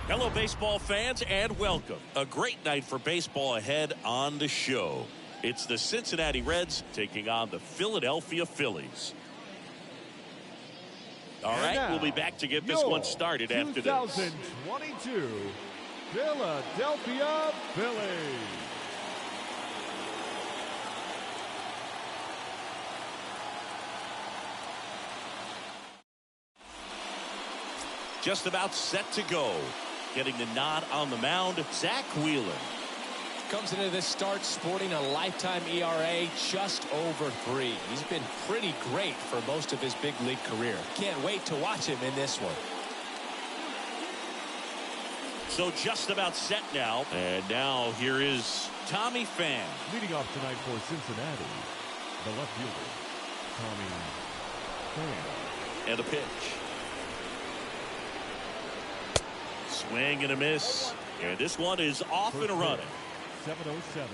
Hello, baseball fans, and welcome. A great night for baseball ahead on the show. It's the Cincinnati Reds taking on the Philadelphia Phillies. All right, now, we'll be back to get this one started after this. 2022 Philadelphia Phillies. Just about set to go. Getting the nod on the mound, Zach Wheeler. Comes into this start sporting a lifetime ERA just over 3. He's been pretty great for most of his big league career. Can't wait to watch him in this one. So just about set now. And now here is Tommy Pham. Leading off tonight for Cincinnati, the left fielder, Tommy Pham. And the pitch. Swing and a miss. And this one is off and running. 7:07.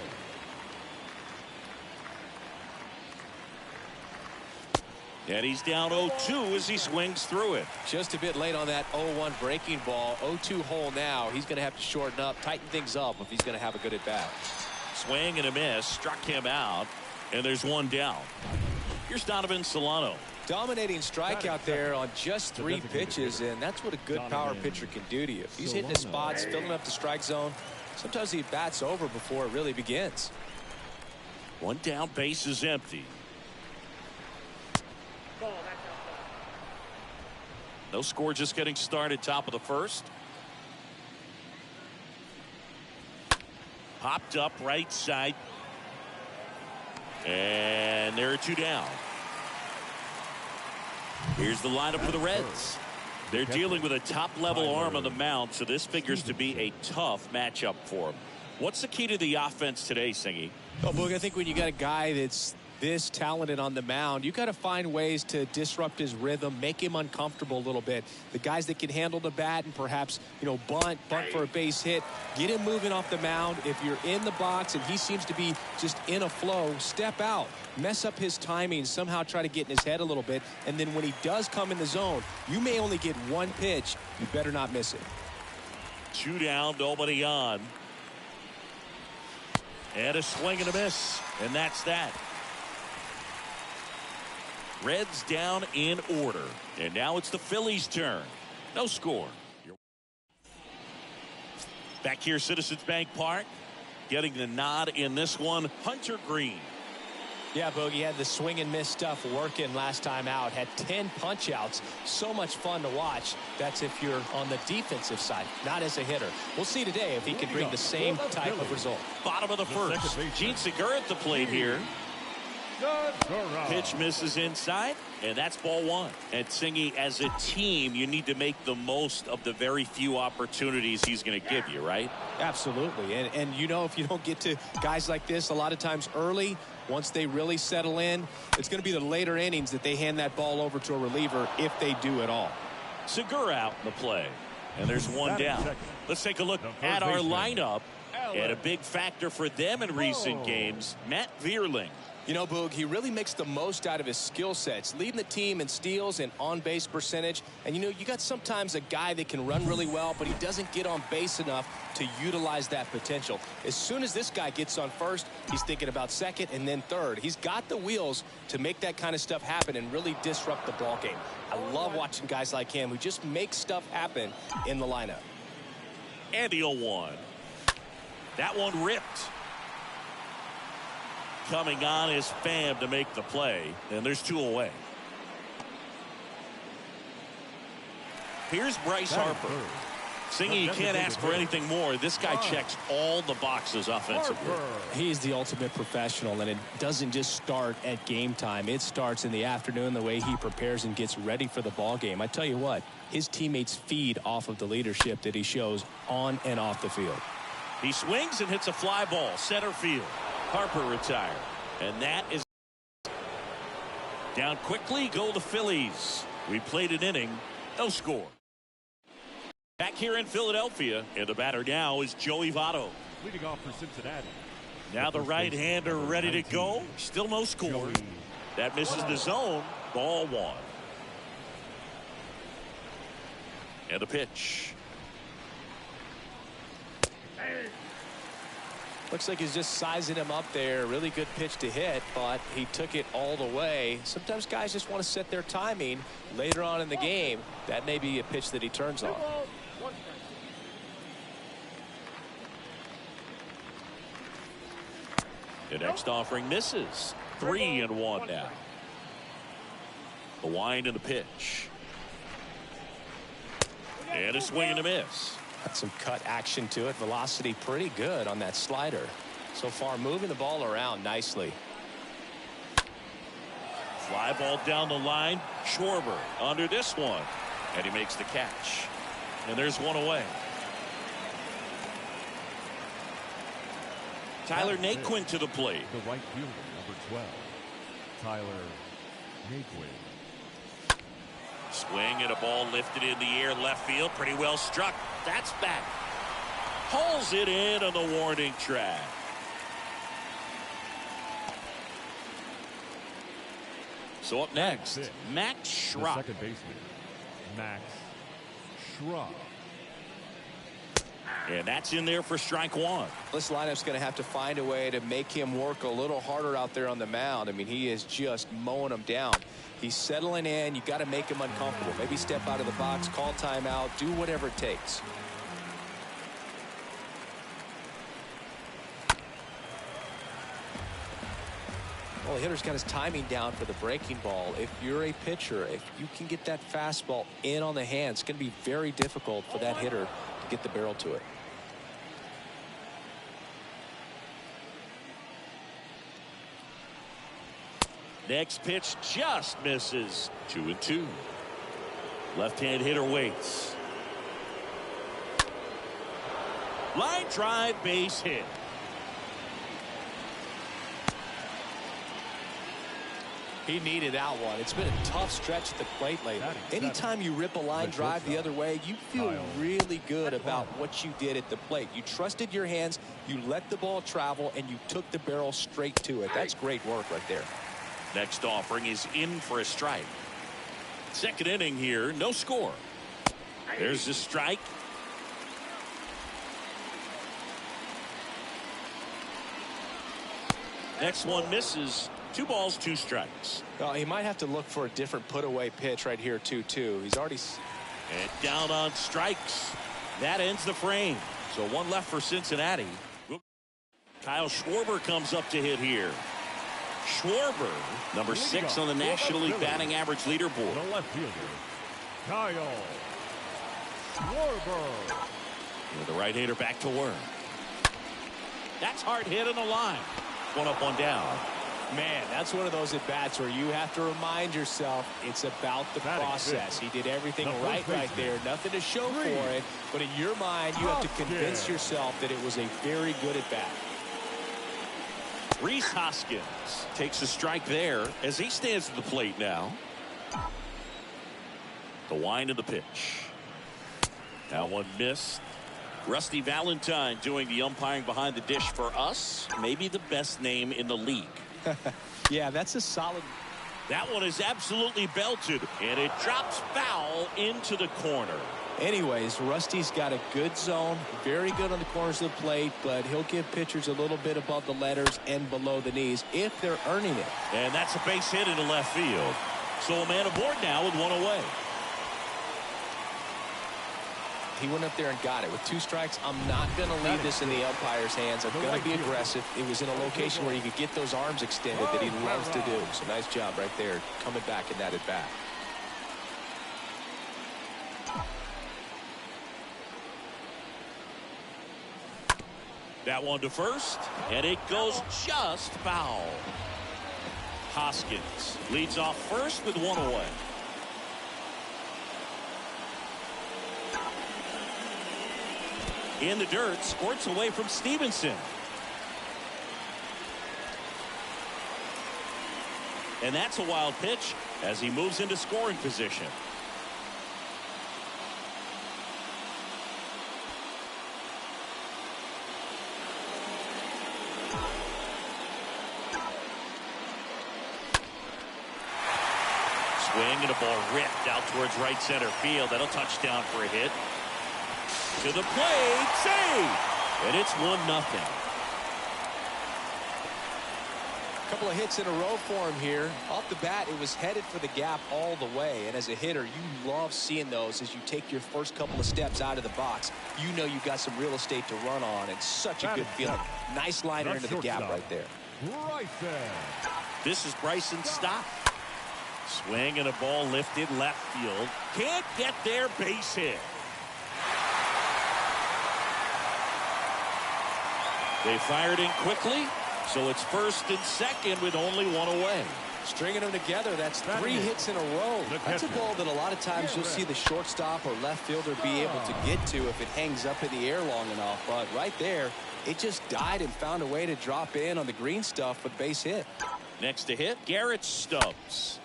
And he's down 0-2 as he swings through it. Just a bit late on that 0-1 breaking ball. 0-2 hole now. He's going to have to shorten up, tighten things up if he's going to have a good at bat. Swing and a miss. Struck him out. And there's one down. Here's Donovan Solano. Dominating strikeout there on just 3 pitches, and that's what a good power pitcher can do to you. If he's hitting his spots, filling up the strike zone, sometimes he bats over before it really begins. One down, base is empty. No score, just getting started, top of the first. Popped up right side. And there are 2 down. Here's the lineup for the Reds. They're dealing with a top-level arm on the mound, so this figures to be a tough matchup for him. What's the key to the offense today, Singy? Oh, Boog, I think when you got a guy that's this talented on the mound, you got to find ways to disrupt his rhythm, make him uncomfortable a little bit. The guys that can handle the bat and perhaps, bunt for a base hit, get him moving off the mound. If you're in the box and he seems to be just in a flow, step out, mess up his timing, somehow try to get in his head a little bit. And then when he does come in the zone, you may only get one pitch. You better not miss it. 2 down, nobody on. And a swing and a miss. And that's that. Reds down in order. And now it's the Phillies' turn. No score. Back here, Citizens Bank Park. Getting the nod in this one, Hunter Green. Yeah, Bogey had the swing and miss stuff working last time out. Had 10 punch outs. So much fun to watch. That's if you're on the defensive side, not as a hitter. We'll see today if he can bring the same type of result. Bottom of the first. Gene Segura at the plate here. Pitch misses inside, and that's ball 1. And Singy, as a team, you need to make the most of the very few opportunities he's going to give you, right? Absolutely. And if you don't get to guys like this a lot of times early, once they really settle in, it's going to be the later innings that they hand that ball over to a reliever if they do at all. Segura out in the play, and there's one down. Let's take a look at our lineup. And a big factor for them in recent games, Matt Vierling. Boog, he really makes the most out of his skill sets, leading the team in steals and on-base percentage. And, you got sometimes a guy that can run really well, but he doesn't get on base enough to utilize that potential. As soon as this guy gets on first, he's thinking about second and then third. He's got the wheels to make that kind of stuff happen and really disrupt the ball game. I love watching guys like him who just make stuff happen in the lineup. And the 0-1. That one ripped. Coming on is Pham to make the play, and there's 2 away. Here's Bryce Harper. Singy, you can't ask for anything more. This guy checks all the boxes offensively. He's the ultimate professional, and it doesn't just start at game time. It starts in the afternoon, the way he prepares and gets ready for the ball game. I tell you what, his teammates feed off of the leadership that he shows on and off the field. He swings and hits a fly ball, center field. Harper retired, and that is down quickly. Go the Phillies. We played an inning, no score. Back here in Philadelphia, and the batter now is Joey Votto. Leading off for Cincinnati. Now the right-hander ready to go. Still no score. That misses the zone. Ball 1. And the pitch. Looks like he's just sizing him up there. Really good pitch to hit, but he took it all the way. Sometimes guys just want to set their timing later on in the game. That may be a pitch that he turns on. The next offering misses. 3-1 now. The wind and the pitch. And a swing and a miss. Got some cut action to it. Velocity pretty good on that slider. So far moving the ball around nicely. Fly ball down the line. Schwarber under this one. And he makes the catch. And there's one away. Tyler Naquin to the plate. The right fielder, number 12, Tyler Naquin. Swing and a ball lifted in the air, left field, pretty well struck. That's back. Pulls it in on the warning track. So up next, Max Schwarber. Second baseman, Max Schwarber. And that's in there for strike 1. This lineup's going to have to find a way to make him work a little harder out there on the mound. I mean, he is just mowing them down. He's settling in. You got to make him uncomfortable. Maybe step out of the box, call timeout, do whatever it takes. Well, the hitter's got his timing down for the breaking ball. If you're a pitcher, if you can get that fastball in on the hand, it's going to be very difficult for that hitter to get the barrel to it. Next pitch just misses. 2-2. Left-hand hitter waits. Line drive, base hit. He needed that one. It's been a tough stretch at the plate lately. Anytime you rip a line drive the other way, you feel really good about what you did at the plate. You trusted your hands, you let the ball travel, and you took the barrel straight to it. That's great work right there. Next offering is in for a strike. Second inning here, no score. There's the strike. Next one misses. 2 balls, 2 strikes. Well, he might have to look for a different put-away pitch right here, 2-2. He's already... And down on strikes. That ends the frame. So 1 left for Cincinnati. Kyle Schwarber comes up to hit here. Schwarber, number 6 on the National League batting average leaderboard. The left fielder, Kyle Schwarber. With the right-hander back to work. That's hard hit on the line. 1 up, 1 down. Man, that's one of those at-bats where you have to remind yourself it's about the process. He did everything right there. Nothing to show for it. But in your mind, you have to convince yourself that it was a very good at-bat. Rhys Hoskins takes a strike there as he stands at the plate now. The wind of the pitch. That one missed. Rusty Valentine doing the umpiring behind the dish for us. Maybe the best name in the league. Yeah, that's a solid. That one is absolutely belted, and it drops foul into the corner. Anyways, Rusty's got a good zone, very good on the corners of the plate, but he'll give pitchers a little bit above the letters and below the knees if they're earning it. And that's a base hit into left field. So a man aboard now with 1 away. He went up there and got it. With 2 strikes, I'm not going to leave this in the umpire's hands. I'm going to be aggressive. It was in a location where he could get those arms extended that he loves to do. So nice job right there, coming back in that at bat. That one to first, and it goes just foul. Hoskins leads off first with 1 away. In the dirt, squirts away from Stevenson. And that's a wild pitch as he moves into scoring position. Swing and a ball ripped out towards right center field. That'll touch down for a hit. To the plate, save, and it's 1-0. Couple of hits in a row for him here. Off the bat, it was headed for the gap all the way. And as a hitter, you love seeing those as you take your first couple of steps out of the box. You know you've got some real estate to run on. It's such a good feeling. Nice liner into the gap right there. This is Bryson's stop. Swing and a ball lifted left field. Can't get there, base hit. They fired in quickly, so it's first and second with only 1 away. Stringing them together, that's 3 hits in a row. That's a ball that a lot of times you'll see the shortstop or left fielder be able to get to if it hangs up in the air long enough. But right there, it just died and found a way to drop in on the green stuff with base hit. Next to hit, Garrett Stubbs.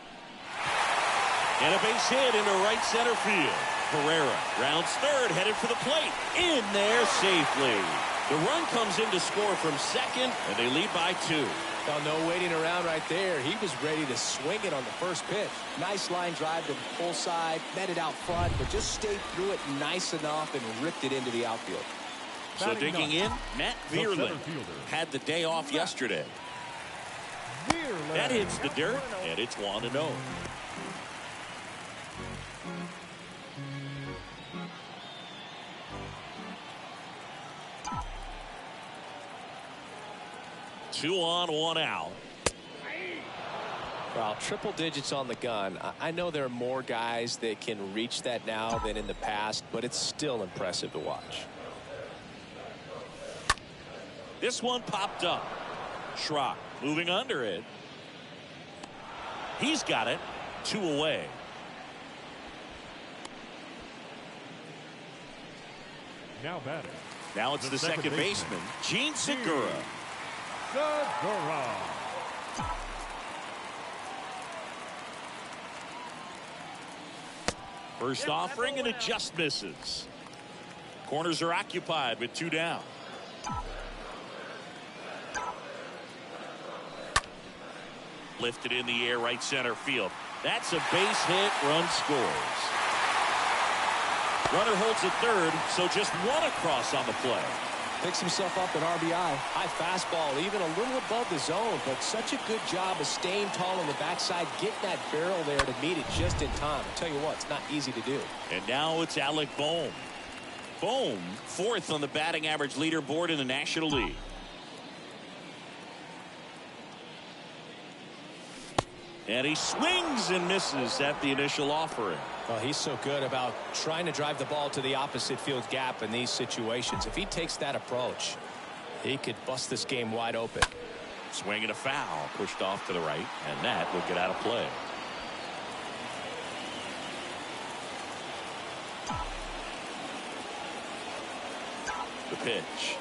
And a base hit into right center field. Pereira rounds third, headed for the plate. In there safely. The run comes in to score from second, and they lead by 2. Well, no waiting around right there. He was ready to swing it on the first pitch. Nice line drive to the full side, met it out front, but just stayed through it nice enough and ripped it into the outfield. So digging in, Matt Vierling had the day off yesterday. That hits the dirt, and it's 1-0. Two on, 1 out. Well, triple digits on the gun. I know there are more guys that can reach that now than in the past, but it's still impressive to watch. This one popped up. Schrock moving under it. He's got it. 2 away. Now batting. Now it's the second baseman, Gene Segura. Segura. First offering, and it just misses. Corners are occupied with 2 down. Lifted in the air, right center field. That's a base hit. Run scores. Runner holds at third, so just 1 across on the play. Picks himself up an RBI. High fastball, even a little above the zone, but such a good job of staying tall on the backside, getting that barrel there to meet it just in time. I'll tell you what, it's not easy to do. And now it's Alec Bohm. Bohm, 4th on the batting average leaderboard in the National League. And he swings and misses at the initial offering. Well, he's so good about trying to drive the ball to the opposite field gap in these situations. If he takes that approach, he could bust this game wide open. Swing and a foul, pushed off to the right, and that will get out of play. The pitch.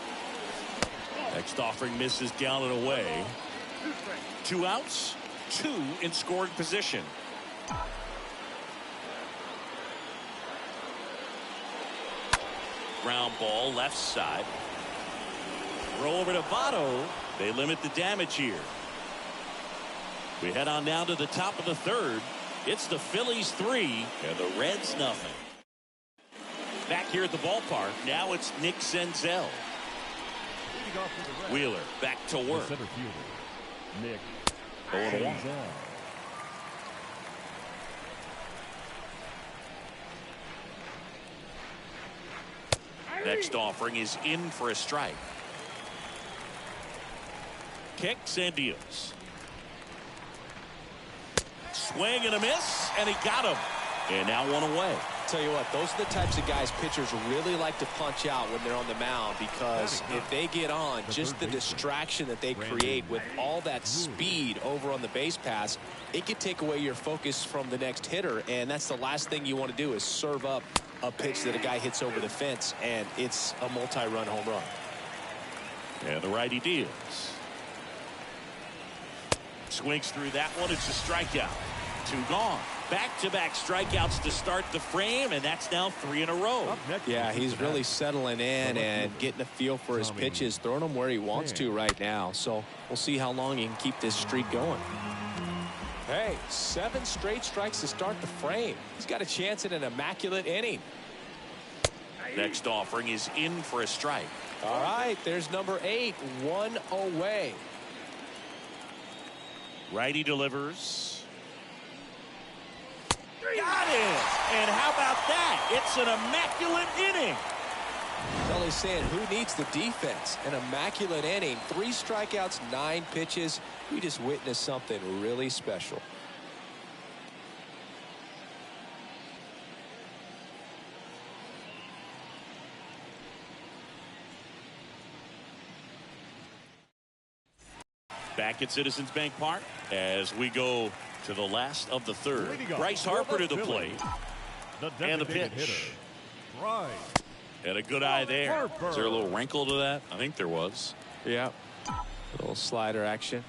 Next offering misses down and away. 2 outs, 2 in scoring position. Ground ball left side. Throw over to Votto. They limit the damage here. We head on down to the top of the 3rd. It's the Phillies 3 and the Reds nothing. Back here at the ballpark, now it's Nick Senzel. Wheeler back to work. Center fielder, Nick 0-1. Next offering is in for a strike. Kicks and deals. Swing and a miss, and he got him. And now 1 away. Tell you what, those are the types of guys pitchers really like to punch out when they're on the mound, because if they get on, just the distraction that they create with all that speed over on the base pass, it could take away your focus from the next hitter, and that's the last thing you want to do is serve up a pitch that a guy hits over the fence, and it's a multi-run home run. And the righty deals. Swings through that one. It's a strikeout. 2 gone. Back-to-back strikeouts to start the frame, and that's now 3 in a row. Yeah, he's really settling in and getting a feel for his pitches, throwing them where he wants to right now. So we'll see how long he can keep this streak going. Hey, 7 straight strikes to start the frame. He's got a chance at an immaculate inning. Next offering is in for a strike. All right, there's number 8, 1 away. Righty delivers. Got it! And how about that? It's an immaculate inning. Well, he's saying, who needs the defense? An immaculate inning. 3 strikeouts, 9 pitches. We just witnessed something really special. Back at Citizens Bank Park as we go to the last of the 3rd. Bryce Harper to the plate. And the pitch. And a good eye there. Is there a little wrinkle to that? I think there was. Yeah. A little slider action.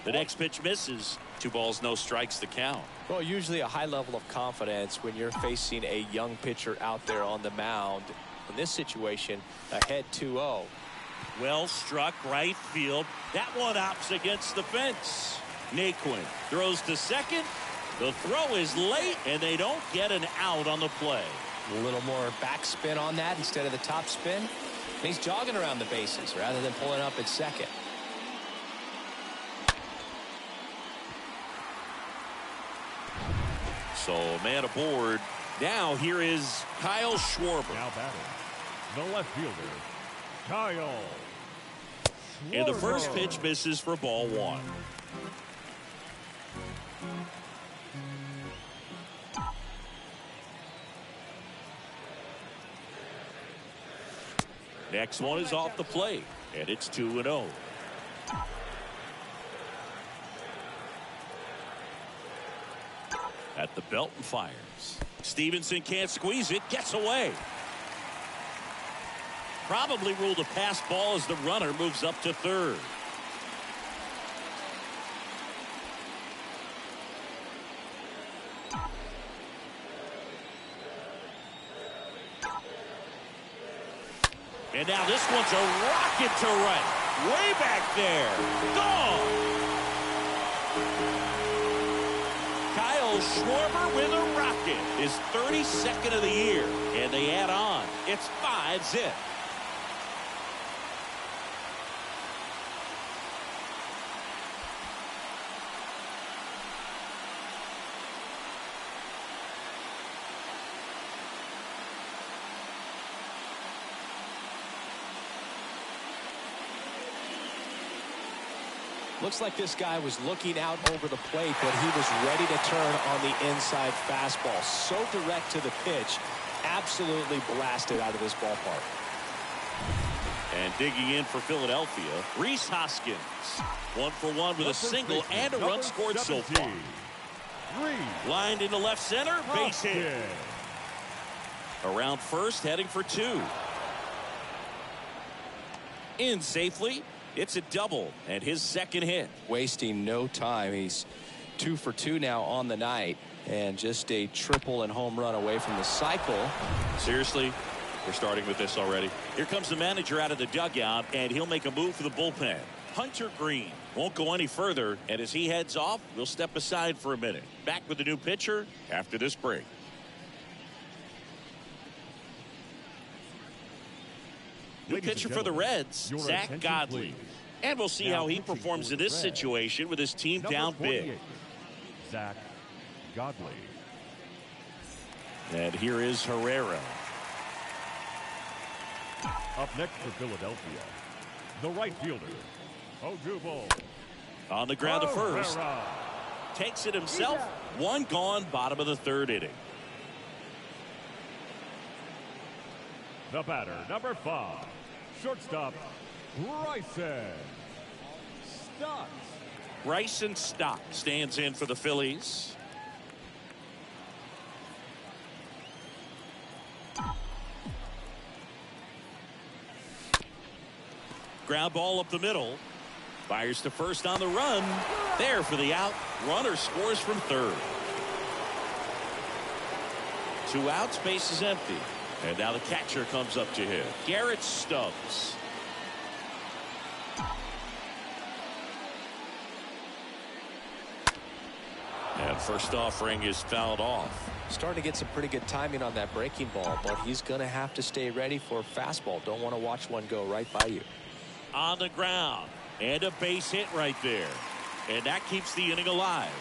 The next pitch misses. 2 balls, no strikes to count. Well, usually a high level of confidence when you're facing a young pitcher out there on the mound. In this situation, ahead 2-0. Well struck right field. That one opts against the fence. Naquin throws to second. The throw is late, and they don't get an out on the play. A little more backspin on that instead of the top spin. And he's jogging around the bases rather than pulling up at second. So man aboard. Now here is Kyle Schwarber. Now batting, the left fielder, Kyle Schwarber. And the first pitch misses for ball 1. Next one is off the plate, and it's 2-0. At the belt and fires. Stevenson can't squeeze it, gets away. Probably ruled a pass ball as the runner moves up to third. And now this one's a rocket to right. Way back there. Gone. Kyle Schwarber with a rocket. His 32nd of the year. And they add on. It's 5-zip. Looks like this guy was looking out over the plate, but he was ready to turn on the inside fastball. So direct to the pitch, absolutely blasted out of this ballpark. And digging in for Philadelphia, Rhys Hoskins. 1 for 1 with a single and a run scored so far. Lined into left center, base hit. Around first, heading for 2. In safely. It's a double and his second hit. Wasting no time. He's 2 for 2 now on the night, and just a triple and home run away from the cycle. Seriously, we're starting with this already. Here comes the manager out of the dugout, and he'll make a move for the bullpen. Hunter Green won't go any further, and as he heads off, we'll step aside for a minute. Back with the new pitcher after this break. New pitcher for the Reds, Zach Godley. And we'll see how he performs in this situation with his team down big. Zach Godley. And here is Herrera. Up next for Philadelphia, the right fielder, Odubel. On the ground to first. Takes it himself. 1 gone, bottom of the 3rd inning. The batter, number 5, shortstop, Bryson Stott stands in for the Phillies. Ground ball up the middle. Fires to first on the run. There for the out. Runner scores from third. 2 outs, base is empty. And now the catcher comes up to him. Garrett Stubbs. And first offering is fouled off. Starting to get some pretty good timing on that breaking ball, but he's going to have to stay ready for a fastball. Don't want to watch one go right by you. On the ground. And a base hit right there. And that keeps the inning alive.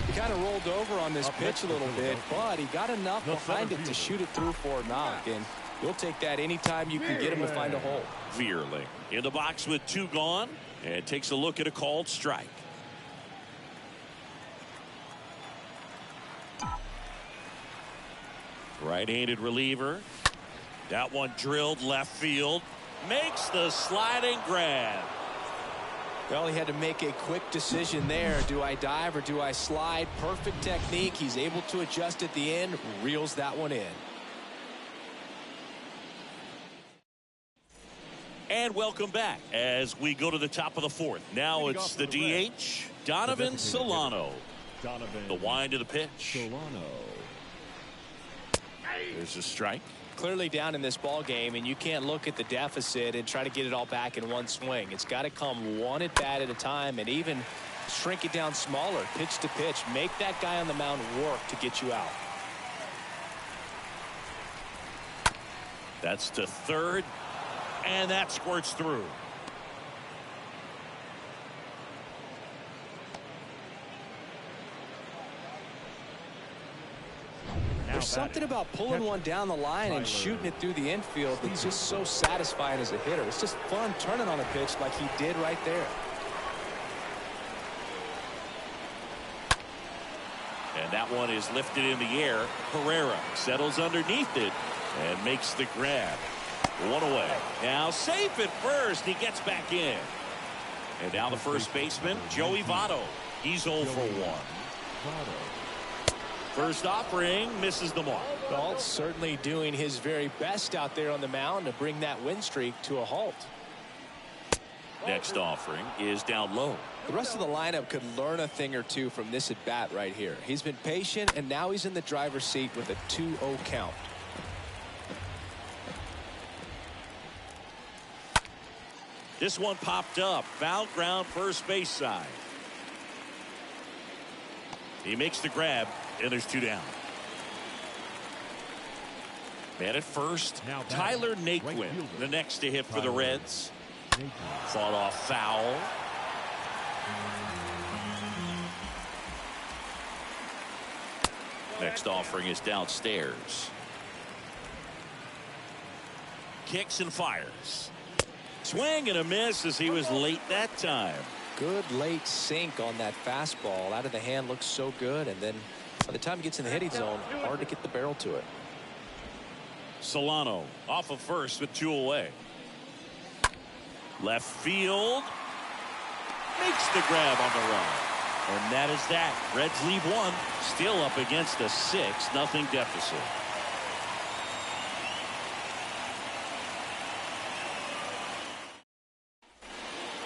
He kind of rolled over on this pitch a little bit, but he got enough behind it to shoot it through for a knock. And you'll take that anytime you can get him to find a hole. Veerling in the box with 2 gone. And takes a look at a called strike. Right-handed reliever. That one drilled left field. Makes the sliding grab. Well, he had to make a quick decision there. Do I dive or do I slide? Perfect technique. He's able to adjust at the end. Reels that one in. And welcome back as we go to the top of the 4th. Now it's the DH, Donovan Solano. The wind of the pitch. There's a strike. Clearly down in this ball game, and you can't look at the deficit and try to get it all back in one swing. It's got to come one at bat at a time, and even shrink it down smaller, pitch to pitch. Make that guy on the mound work to get you out. That's to third. And that squirts through. There's something about pulling one down the line and shooting it through the infield that's just so satisfying as a hitter. It's just fun turning on a pitch like he did right there. And that one is lifted in the air. Herrera settles underneath it and makes the grab. 1 away. Now safe at first. He gets back in. And now the first baseman, Joey Votto. He's 0 for 1. Votto. First offering misses the mark. Well, certainly doing his very best out there on the mound to bring that win streak to a halt. Next offering is down low. The rest of the lineup could learn a thing or two from this at bat right here. He's been patient, and now he's in the driver's seat with a 2-0 count. This one popped up. Foul ground, first base side. He makes the grab, and there's 2 down. Man at first, Now Tyler batting, Naquin, right fielder. the next to hit for the Tyler Reds. Nathan. Fought off foul. Next offering is downstairs. Kicks and fires. Swing and a miss as he was late that time. Good late sink on that fastball. Out of the hand looks so good, and then by the time he gets in the hitting zone, hard to get the barrel to it. Solano off of first with 2 away. Left field. Makes the grab on the run. And that is that. Reds leave 1. Still up against a 6-0 deficit.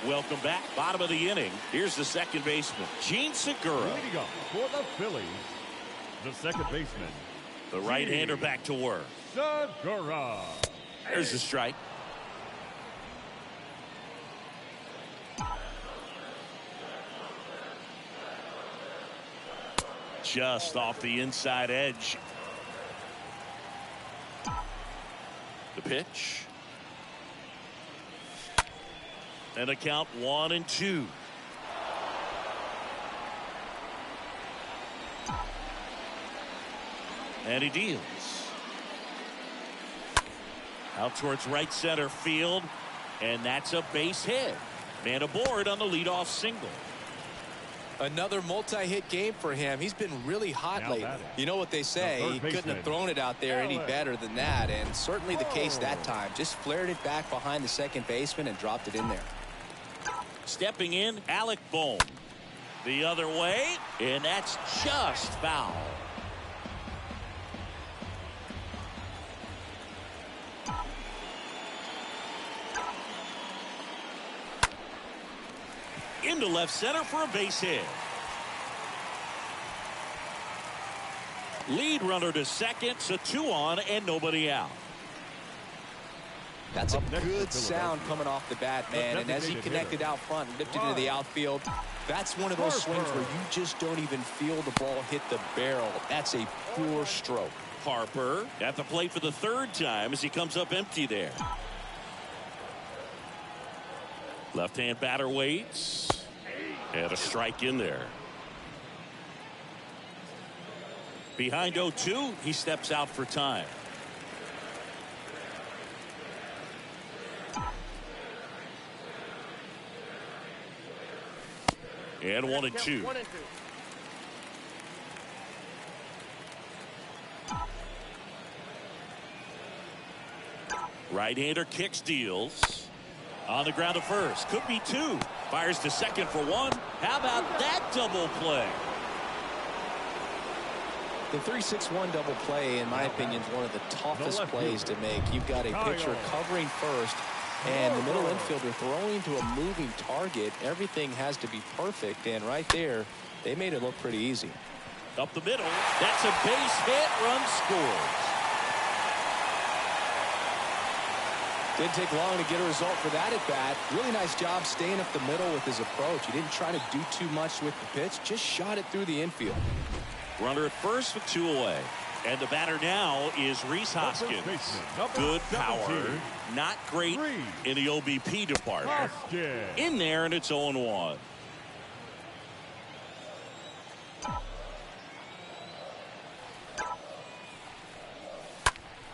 Welcome back. Bottom of the inning. Here's the second baseman, Gene Segura. Leading up for the Phillies, the second baseman, The right-hander back to work. Segura. There's the strike. Just off the inside edge. The pitch. And a count 1-2. And he deals. Out towards right center field. And that's a base hit. Man aboard on the leadoff single. Another multi-hit game for him. He's been really hot Now lately. batting, You know what they say, the he third couldn't have baseman, thrown it out there any Alex. better than that, and certainly the case that time. Just flared it back behind the second baseman and dropped it in there. Stepping in, Alec Bohm. The other way, and that's just foul. Into left center for a base hit. Lead runner to second, so 2 on and nobody out. That's a Up next good for sound Philadelphia. coming off the bat, man. And as he designated connected hitter. out front and lifted into the outfield, that's one of those swings where you just don't even feel the ball hit the barrel. That's a poor stroke. Harper at the plate for the 3rd time as he comes up empty there. Left-hand batter waits. And a strike in there. Behind 0-2, he steps out for time. And 1-2. Right-hander kicks, deals. On the ground to first. Could be 2. Fires to second for 1. How about that double play? The 3-6-1 double play, in my opinion, is one of the toughest left plays to fielder. make. You've got a pitcher covering first, and the middle infielder throwing to a moving target. Everything has to be perfect, and right there, they made it look pretty easy. Up the middle. That's a base hit. Run scores. Didn't take long to get a result for that at bat. Really nice job staying up the middle with his approach. He didn't try to do too much with the pitch, just shot it through the infield. Runner at first with 2 away. And the batter now is Rhys Hoskins. Good power. Not great in the OBP department. In there, and it's 0-1.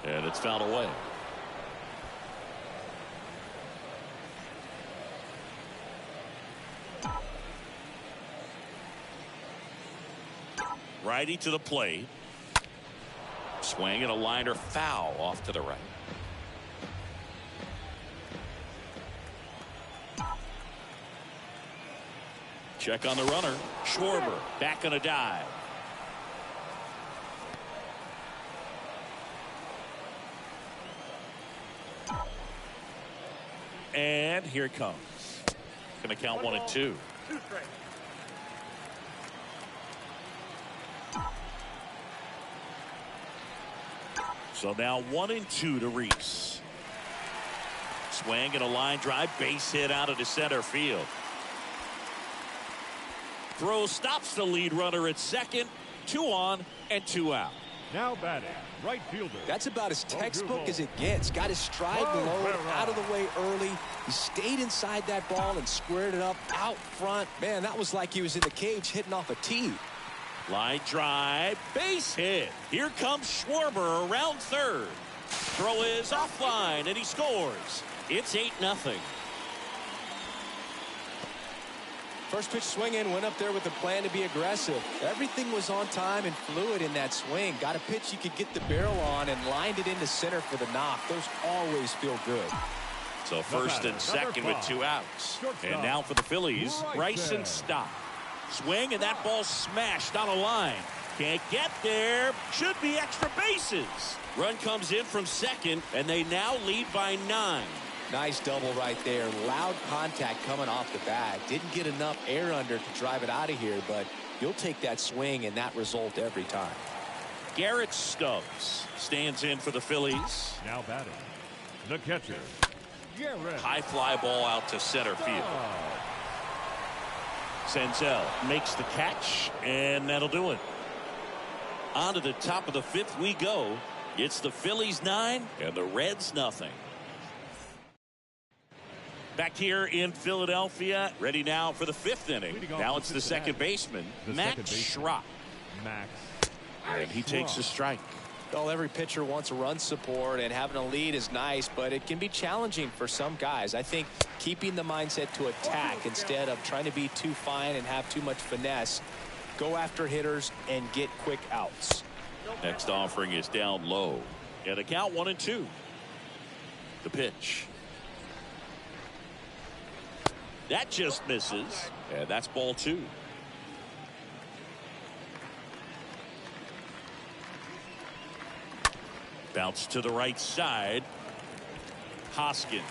And it's fouled away. Righty to the plate. Swing and a liner foul off to the right. Check on the runner. Schwarber back on a dive. And here it comes. Going to count 1-2. So now 1-2 to Reese. Swing and a line drive, base hit out of the center field. Throw stops the lead runner at second. 2 on and 2 out. Now batting, right fielder. That's about as textbook as it gets. Got his stride low, out of the way early. He stayed inside that ball and squared it up out front. Man, that was like he was in the cage hitting off a tee. Line drive, base hit. Here comes Schwarber around third. Throw is offline and he scores. It's 8-0. First pitch swinging, went up there with a plan to be aggressive. Everything was on time and fluid in that swing. Got a pitch you could get the barrel on and lined it into center for the knock. Those always feel good. So first and second with 2 outs. And now for the Phillies, Bryson Stott. Swing and that ball smashed on a line. Can't get there. Should be extra bases. Run comes in from second and they now lead by 9. Nice double right there. Loud contact coming off the bat. Didn't get enough air under to drive it out of here, but you'll take that swing and that result every time. Garrett Stubbs stands in for the Phillies. Now batting, the catcher, Garrett. High fly ball out to center field. Senzel makes the catch, and that'll do it. On to the top of the 5th we go. It's the Phillies 9 and the Reds nothing. Back here in Philadelphia, ready now for the 5th inning. Now it's the second baseman, Max Schrock. And he takes a strike. Well, every pitcher wants a run support, and having a lead is nice, but it can be challenging for some guys. I think keeping the mindset to attack instead of trying to be too fine and have too much finesse. Go after hitters and get quick outs. Next offering is down low. And a count 1-2. The pitch. That just misses. And that's ball 2. Bounce to the right side. Hoskins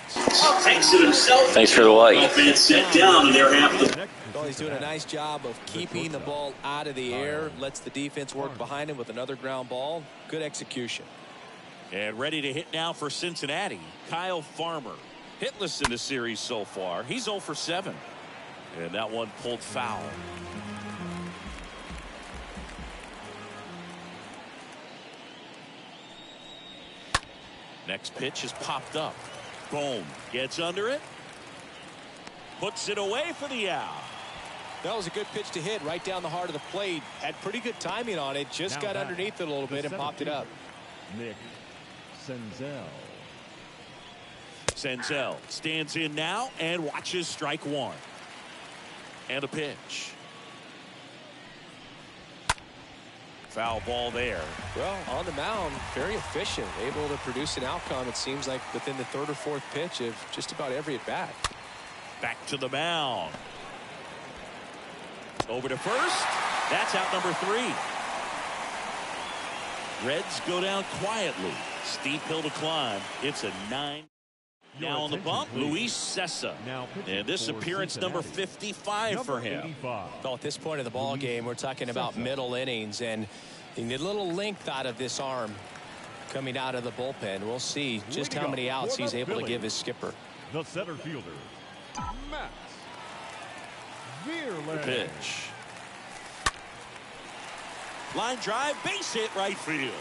takes it himself. Thanks for the light. Sit down and they're half the. Well, he's doing a nice job of keeping the ball out of the air. Lets the defense work behind him with another ground ball. Good execution. And ready to hit now for Cincinnati, Kyle Farmer. Hitless in the series so far. He's 0 for 7. And that one pulled foul. Next pitch is popped up. Boom. Gets under it. Puts it away for the out. That was a good pitch to hit right down the heart of the plate. Had pretty good timing on it. Just got underneath it a little bit and popped it up. Nick Senzel. Senzel stands in now and watches strike 1. And a pitch. Foul ball there. Well, on the mound, very efficient, able to produce an outcome, it seems like, within the 3rd or 4th pitch of just about every at bat. Back to the mound. Over to first. That's out number 3. Reds go down quietly. Steep hill to climb. It's a 9. Now on the bump, Luis Cessa. And this appearance number 55 for him. Well, at this point in the ball game, we're talking about middle innings, and you need a little length out of this arm coming out of the bullpen. We'll see just how many outs he's able to give his skipper. The center fielder, Max The pitch. Line drive, base hit right field.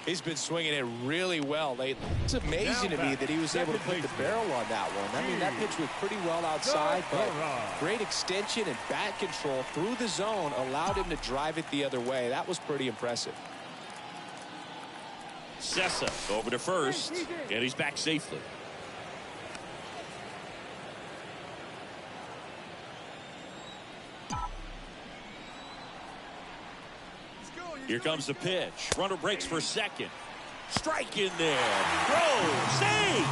He's been swinging it really well lately. It's amazing to me that he was able to put the barrel on that one. I mean, that pitch was pretty well outside, but great extension and bat control through the zone allowed him to drive it the other way. That was pretty impressive. Cessa over to first, and he's back safely. Here comes the pitch. Runner breaks for second. Strike in there. Throw. Save.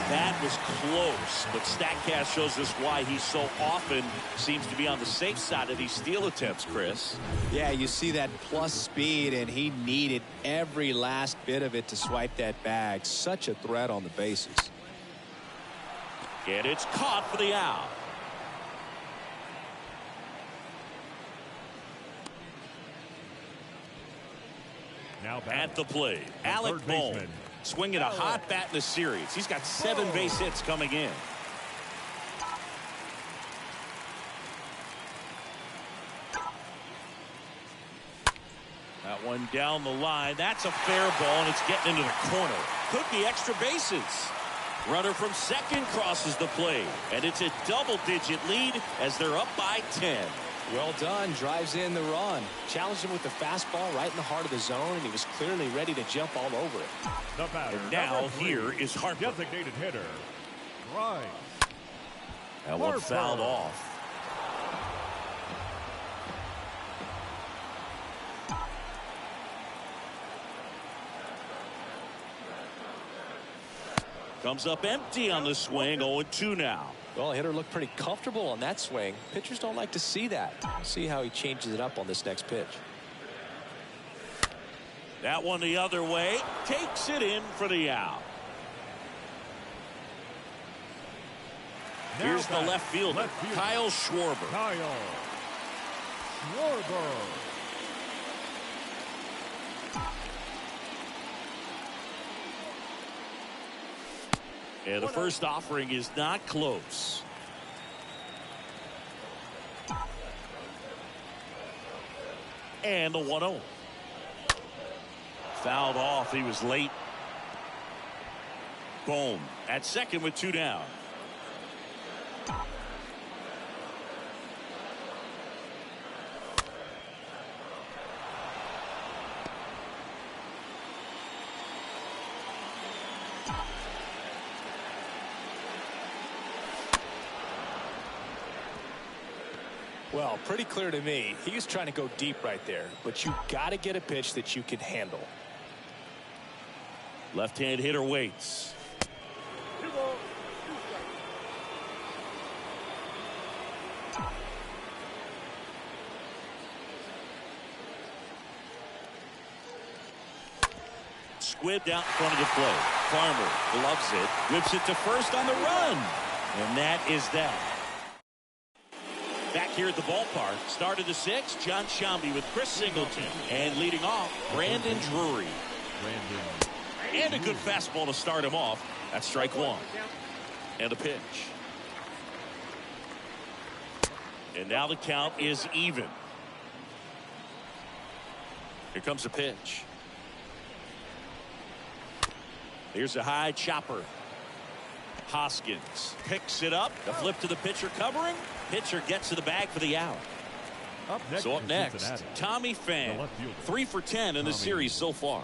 That was close, but StatCast shows us why he so often seems to be on the safe side of these steal attempts, Chris. Yeah, you see that plus speed, and he needed every last bit of it to swipe that bag. Such a threat on the bases. And it's caught for the out. Now at the plate, Alec Bohm, swinging a hot bat in the series. He's got 7 base hits coming in. That one down the line. That's a fair ball, and it's getting into the corner. Could be extra bases. Runner from second crosses the plate, and it's a double-digit lead as they're up by 10. Well done. Drives in the run. Challenged him with the fastball right in the heart of the zone, and he was clearly ready to jump all over it. The batter, and now here is Harper. Designated hitter. Right. That one fouled off. Comes up empty on the swing. 0-2 now. Well, hitter looked pretty comfortable on that swing. Pitchers don't like to see that. See how he changes it up on this next pitch. That one the other way. Takes it in for the out. Here's the left fielder, Kyle Schwarber. Kyle Schwarber. And the first offering is not close. And the 1-0. Fouled off. He was late. Boom. At second with 2 down. Well, pretty clear to me. He was trying to go deep right there, but you got to get a pitch that you can handle. Left-hand hitter waits. Squibbed out in front of the plate. Farmer gloves it, whips it to first on the run. And that is that. Back here at the ballpark, start of the 6th, John Shambi with Chris Singleton. And leading off, Brandon Drury. And a good fastball to start him off. That's strike 1. And a pitch. And now the count is even. Here comes a pitch. Here's a high chopper. Hoskins picks it up. The flip to the pitcher covering. Pitcher gets to the bag for the out. Up next, Tommy Pham. 3 for 10 in the series so far.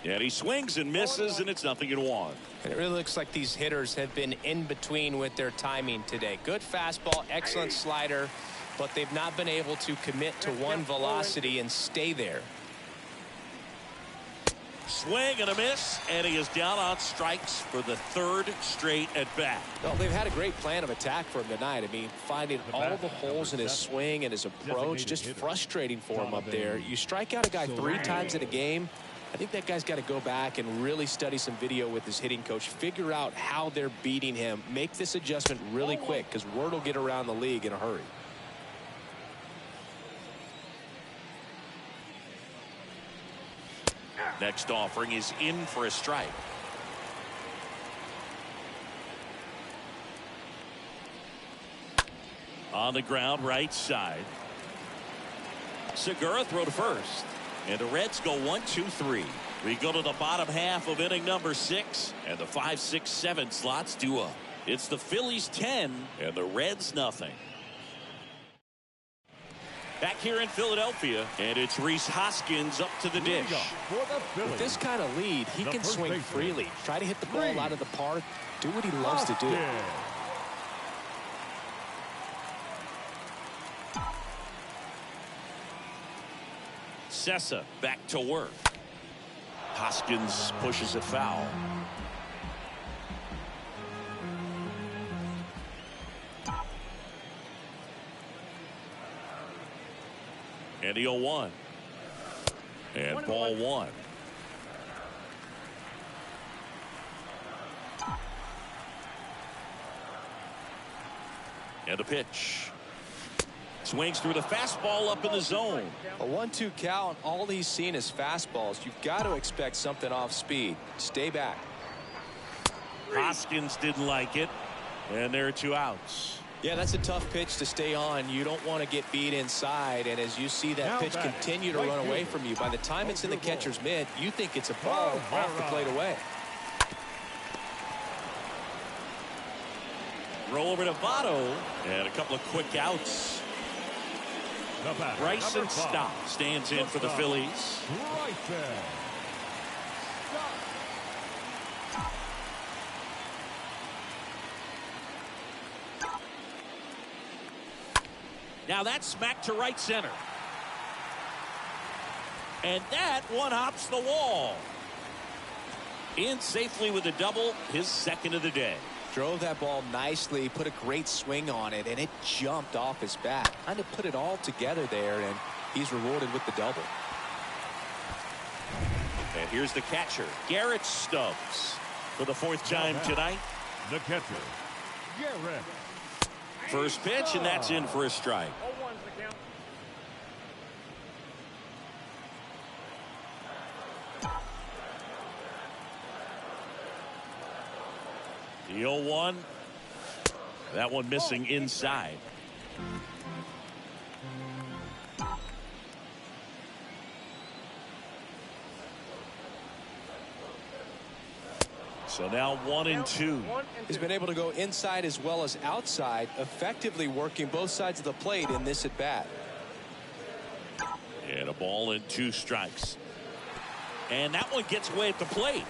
And he swings and misses, and it's 0-1. And it really looks like these hitters have been in between with their timing today. Good fastball, excellent slider, but they've not been able to commit to one velocity and stay there. Swing and a miss, and he is down on strikes for the 3rd straight at bat. Well, they've had a great plan of attack for him tonight. I mean, finding all the holes in his swing and his approach, just frustrating for him up there. You strike out a guy 3 times in a game, I think that guy's got to go back and really study some video with his hitting coach, figure out how they're beating him, make this adjustment really quick, because word will get around the league in a hurry. Next offering is in for a strike. On the ground, right side. Segura throw to first. And the Reds go 1-2-3. We go to the bottom half of inning number 6. And the 5, 6, 7 slots do up. It's the Phillies 10 and the Reds nothing. Back here in Philadelphia, and it's Rhys Hoskins up to the dish. With this kind of lead, he can swing freely. Try to hit the ball out of the park. Do what he loves to do. Sessa back to work. Hoskins pushes it foul. And the 0-1. And ball one. And the pitch. Swings through the fastball up in the zone. A 1-2 count. All he's seen is fastballs. You've got to expect something off speed. Stay back. Hoskins didn't like it. And there are 2 outs. Yeah, that's a tough pitch to stay on. You don't want to get beat inside. And as you see that pitch continue to run away from you, by the time it's in the catcher's mitt, you think it's a ball off the plate away. Roll over to Votto. And a couple of quick outs. Bryson Stott stands in for the Phillies. Now that's smacked to right center. And that one hops the wall. In safely with a double, his second of the day. Drove that ball nicely, put a great swing on it, and it jumped off his bat. Kind of put it all together there, and he's rewarded with the double. And here's the catcher, Garrett Stubbs, for the 4th time tonight. The catcher, Garrett. First pitch, and that's in for a strike. The 0-1. That one missing inside. So now 1-2. He's been able to go inside as well as outside, effectively working both sides of the plate in this at bat. And a ball and 2 strikes. And that one gets away at the plate.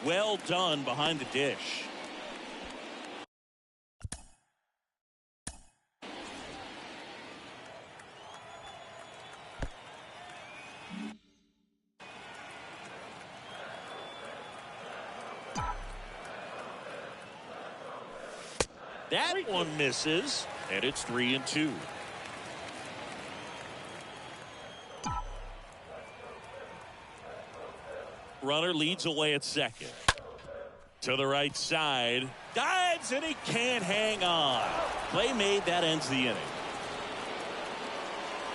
Well done behind the dish. That one misses, and it's 3-2. Runner leads away at second. To the right side. Dives, and he can't hang on. Play made, that ends the inning.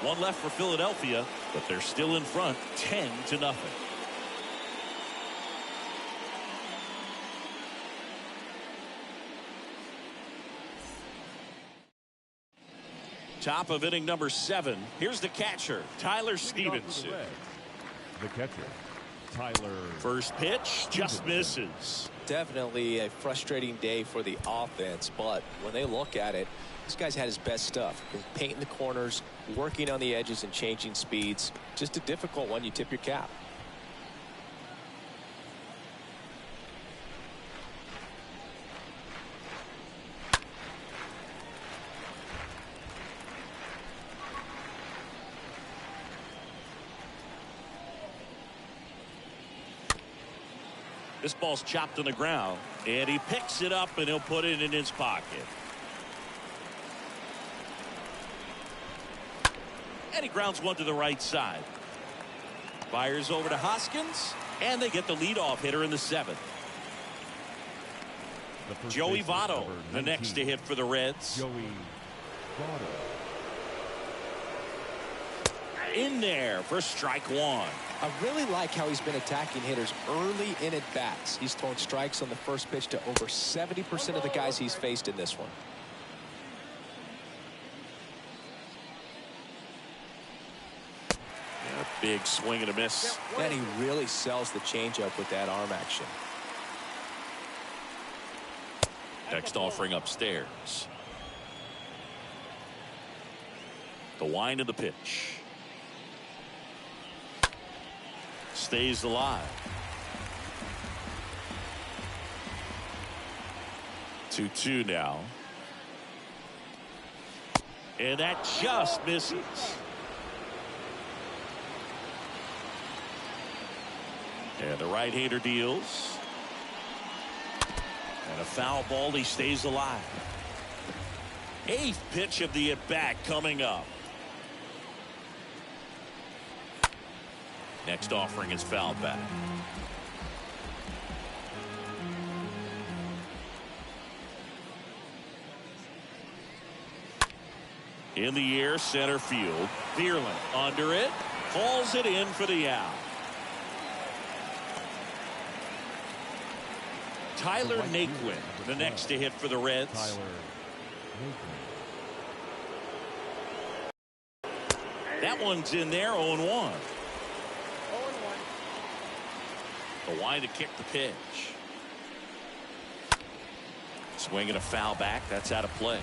One left for Philadelphia, but they're still in front, 10-0. Top of inning number 7. Here's the catcher, Tyler Stevenson. The catcher, Tyler. First pitch just misses. Definitely a frustrating day for the offense, but when they look at it, this guy's had his best stuff. Painting the corners, working on the edges, and changing speeds. Just a difficult one. You tip your cap. This ball's chopped on the ground, and he picks it up, and he'll put it in his pocket. And he grounds one to the right side. Fires over to Hoskins, and they get the leadoff hitter in the 7th. Joey Votto, the next to hit for the Reds. Joey Votto. In there for strike 1. I really like how he's been attacking hitters early in at bats. He's thrown strikes on the first pitch to over 70% of the guys he's faced in this one. And a big swing and a miss. And he really sells the changeup with that arm action. Next offering upstairs. The wind of the pitch. Stays alive. 2-2 now. And that just misses. And the right-hander deals. And a foul ball. He stays alive. 8th pitch of the at-bat coming up. Next offering is fouled back. In the air, center field. Vierling under it. Hauls it in for the out. Tyler Naquin, the next to hit for the Reds. That one's in there, 0-1. The wind to kick the pitch. Swinging a foul back. That's out of play.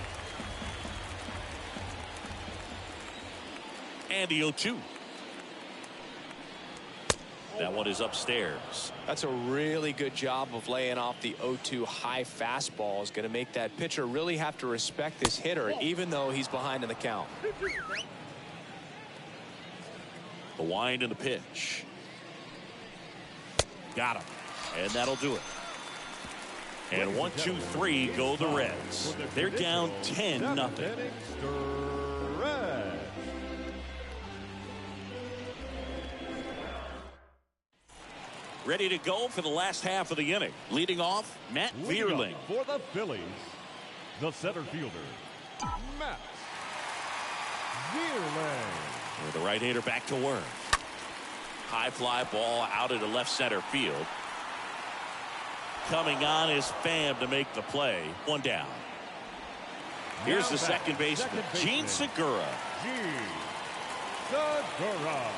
And the 0-2. That one is upstairs. That's a really good job of laying off the 0-2 high fastball. Is going to make that pitcher really have to respect this hitter, even though he's behind in the count. The wind and the pitch. Got him. And that'll do it. And 1, 2, 3 go the Reds. They're down 10-0. Ready to go for the last half of the inning. Leading off, Matt Vierling. For the Phillies, the center fielder, Matt Vierling. With the right-hander back to work. High fly ball out into left center field. Coming on is Pham to make the play. 1 down. Here's the second baseman, Gene Segura. Segura.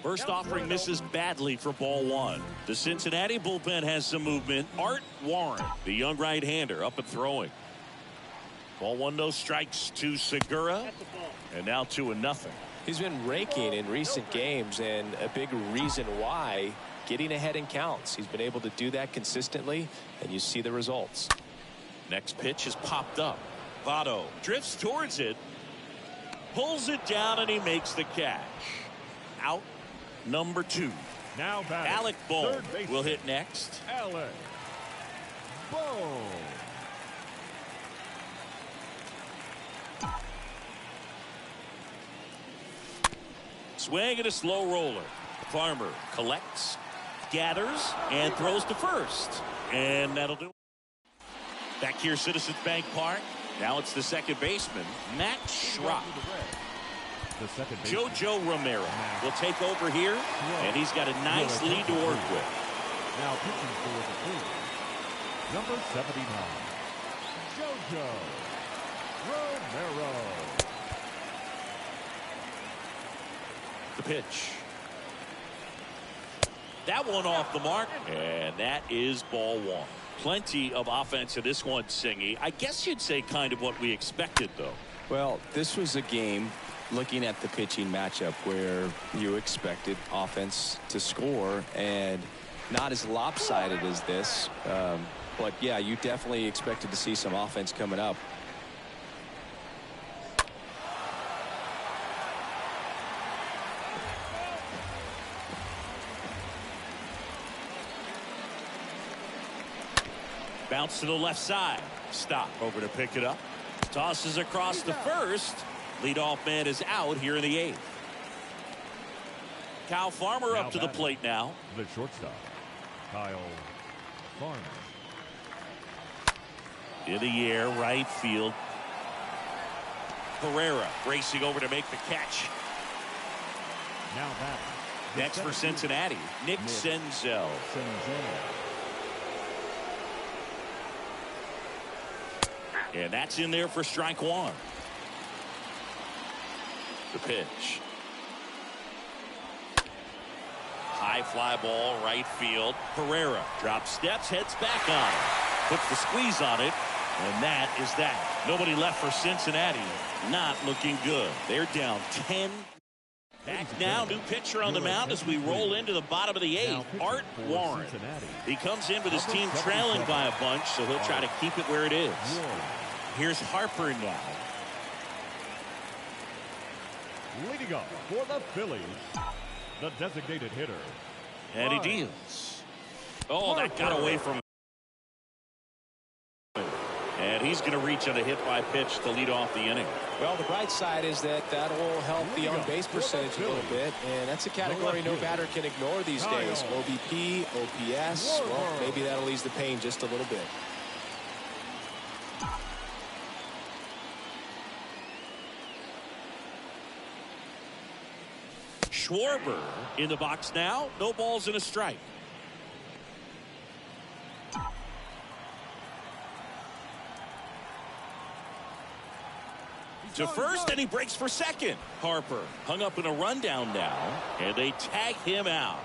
First offering misses badly for ball 1. The Cincinnati bullpen has some movement. Art Warren, the young right-hander, up and throwing. Ball 1, no strikes to Segura. And now 2-0. He's been raking in recent games, and a big reason why, getting ahead in counts. He's been able to do that consistently, and you see the results. Next pitch is popped up. Votto drifts towards it. Pulls it down, and he makes the catch. Out. Number 2. Now batting, Alec Bohm will hit next. Alec Bohm. Swing and a slow roller. Farmer collects, gathers, and throws to first. And that'll do it. Back here, Citizens Bank Park. Now it's the second baseman, Matt Schwarber. The second JoJo Romero will take over here, and he's got a nice lead to work with. Now pitching for the Phillies, number 79, JoJo Romero. The pitch. That one off the mark, and that is ball 1. Plenty of offense in this one, Singy. I guess you'd say kind of what we expected, though. Well, this was a game, looking at the pitching matchup, where you expected offense to score, and not as lopsided as this. But yeah, you definitely expected to see some offense coming up. Bounce to the left side. Stop over to pick it up. Tosses across the first. Leadoff man is out here in the 8th. Kyle Farmer up to the plate now. The shortstop, Kyle Farmer. In the air, right field. Pereira racing over to make the catch. Now back. Next for Cincinnati, Nick Senzel. And that's in there for strike 1. The pitch. High fly ball, right field. Pereira drops steps, heads back on it. Puts the squeeze on it, and that is that. Nobody left for Cincinnati. Not looking good. They're down 10. Back now, new pitcher on the mound as we roll into the bottom of the 8th. Art Warren. He comes in with his team trailing by a bunch, so he'll try to keep it where it is. Here's Harper now. Leading up for the Phillies, the designated hitter. And he deals. Oh, that got away from him. And he's going to reach on a hit by pitch to lead off the inning. Well, the bright side is that will help the on-base percentage a little bit, and that's a category no batter can ignore these days. OBP, OPS, well, maybe that'll ease the pain just a little bit. Schwarber in the box now. No balls and a strike. To first, and he breaks for second. Harper hung up in a rundown now, and they tag him out.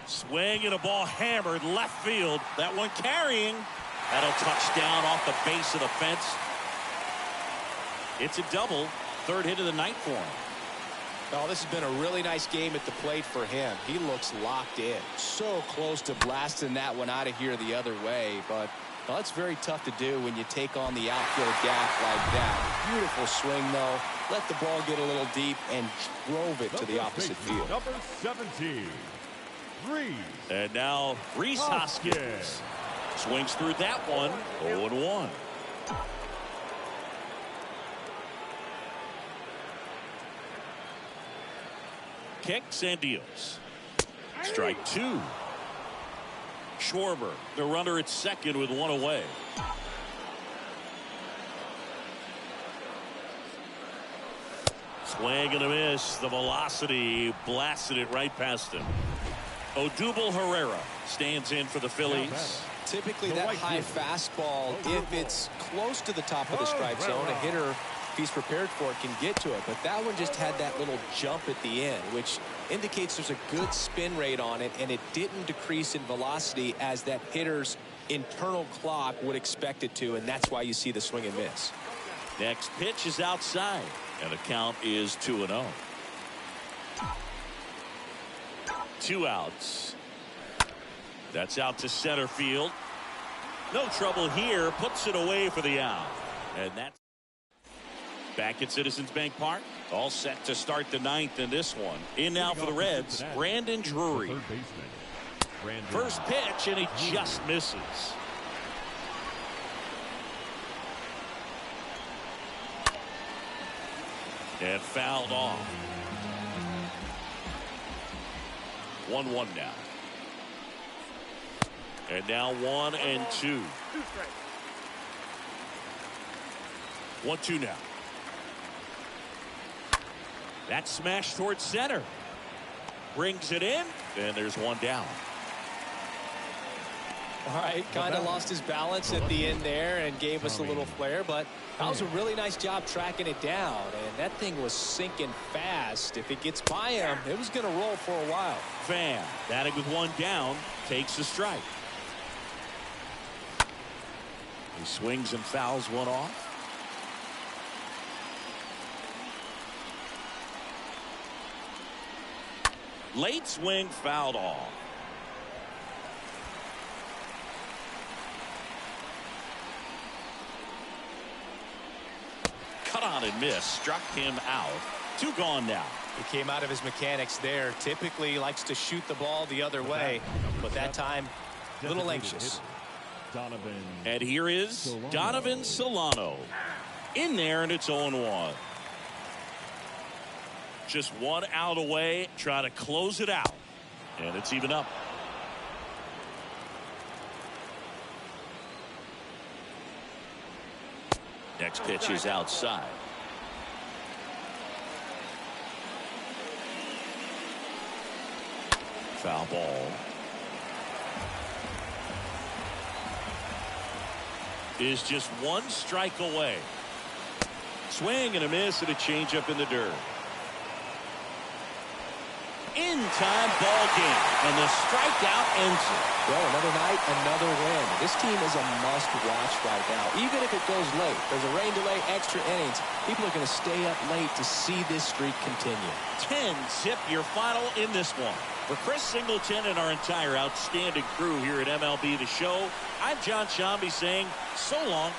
Swing and a ball hammered left field. That one carrying. That'll touch down off the base of the fence. It's a double. Third hit of the night for him. Oh, this has been a really nice game at the plate for him. He looks locked in. So close to blasting that one out of here the other way. But well, it's very tough to do when you take on the outfield gap like that. Beautiful swing, though. Let the ball get a little deep and drove it to the opposite field. Number 17, Reese. And now Rhys Hoskins swings through that one. 0-1. Kicks and deals. Strike two. Schwarber, the runner at second with one away. Swing and a miss. The velocity blasted it right past him. Odubel Herrera stands in for the Phillies. Typically that high fastball, if it's close to the top of the strike zone, a hitter, if he's prepared for it, can get to it. But that one just had that little jump at the end, which indicates there's a good spin rate on it, and it didn't decrease in velocity as that hitter's internal clock would expect it to, and that's why you see the swing and miss. Next pitch is outside, and the count is 2-0. 2 outs. That's out to center field. No trouble here. Puts it away for the out. And that's back at Citizens Bank Park. All set to start the ninth in this one. In now for the Reds, Brandon Drury. First pitch, and he just misses. And fouled off. 1-1 now. And now 1-2. 1-2 now. That smash towards center. Brings it in, and there's one down. All right, kind of lost his balance at the end there and gave us a little flare, but that was a really nice job tracking it down, and that thing was sinking fast. If it gets by him, it was going to roll for a while. Fan, batting with one down, takes the strike. He swings and fouls one off. Late swing, fouled off. Cut on and miss. Struck him out. 2 gone now. He came out of his mechanics there. Typically he likes to shoot the ball the other way, but that time a little anxious. And here is Donovan Solano. In there, and it's 0-1. Just 1 out away. Try to close it out. And it's even up. Next pitch is outside. Foul ball. Is just 1 strike away. Swing and a miss and a changeup in the dirt. in-time ball game, and the strikeout ends it. Well, another night, another win. This team is a must-watch right now, even if it goes late. There's a rain delay, extra innings. People are going to stay up late to see this streak continue. 10-zip your final in this one. For Chris Singleton and our entire outstanding crew here at MLB The Show, I'm John Shambi saying so long.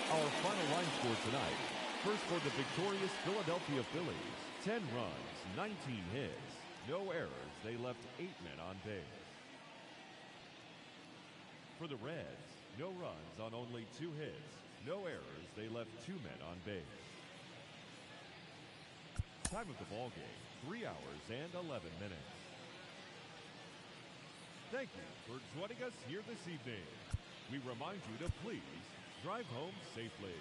Our final line score tonight. First for the victorious Philadelphia Phillies. 10 runs, 19 hits. No errors. They left 8 men on base. For the Reds, no runs on only 2 hits. No errors. They left 2 men on base. Time of the ball game, 3 hours and 11 minutes. Thank you for joining us here this evening. We remind you to please drive home safely.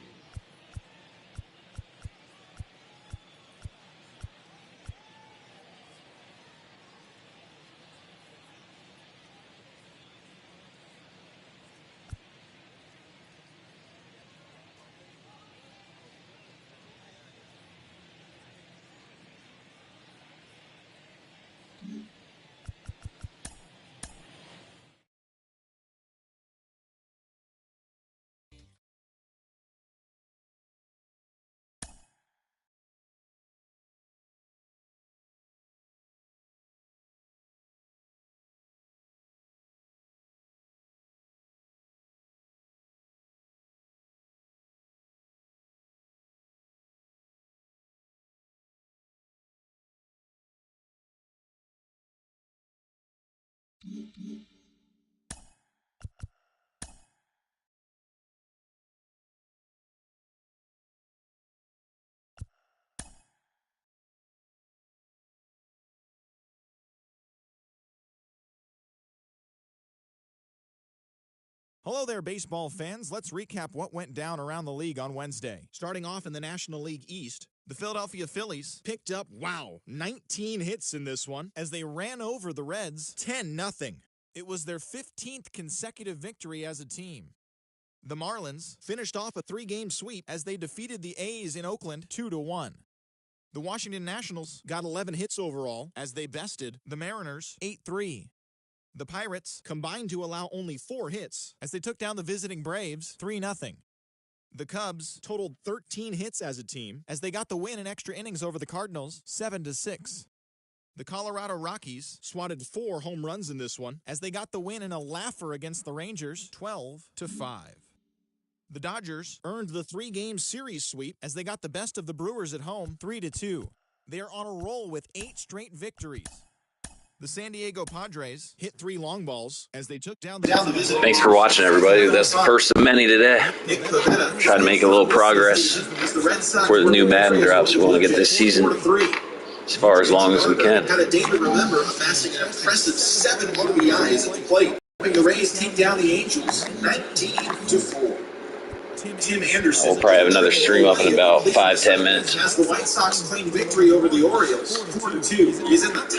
Hello there, baseball fans. Let's recap what went down around the league on Wednesday. Starting off in the National League East, the Philadelphia Phillies picked up, 19 hits in this one as they ran over the Reds 10-0. It was their 15th consecutive victory as a team. The Marlins finished off a 3-game sweep as they defeated the A's in Oakland 2-1. The Washington Nationals got 11 hits overall as they bested the Mariners 8-3. The Pirates combined to allow only 4 hits as they took down the visiting Braves 3-0. The Cubs totaled 13 hits as a team as they got the win in extra innings over the Cardinals 7-6. The Colorado Rockies swatted 4 home runs in this one as they got the win in a laugher against the Rangers 12-5. The Dodgers earned the 3-game series sweep as they got the best of the Brewers at home 3-2. They are on a roll with 8 straight victories. The San Diego Padres hit 3 long balls as they took down the... Thanks for watching, everybody. That's the first of many today. Try to make a little progress before the new Madden drops. We want to get this season as far as long as we can. Got a day to remember, amassing an impressive 7 RBIs at the plate. The Rays take down the Angels 19-4. Tim Anderson. We'll probably have another stream up in about 5-10 minutes. As the White Sox claim victory over the Orioles 4-2. He's in the top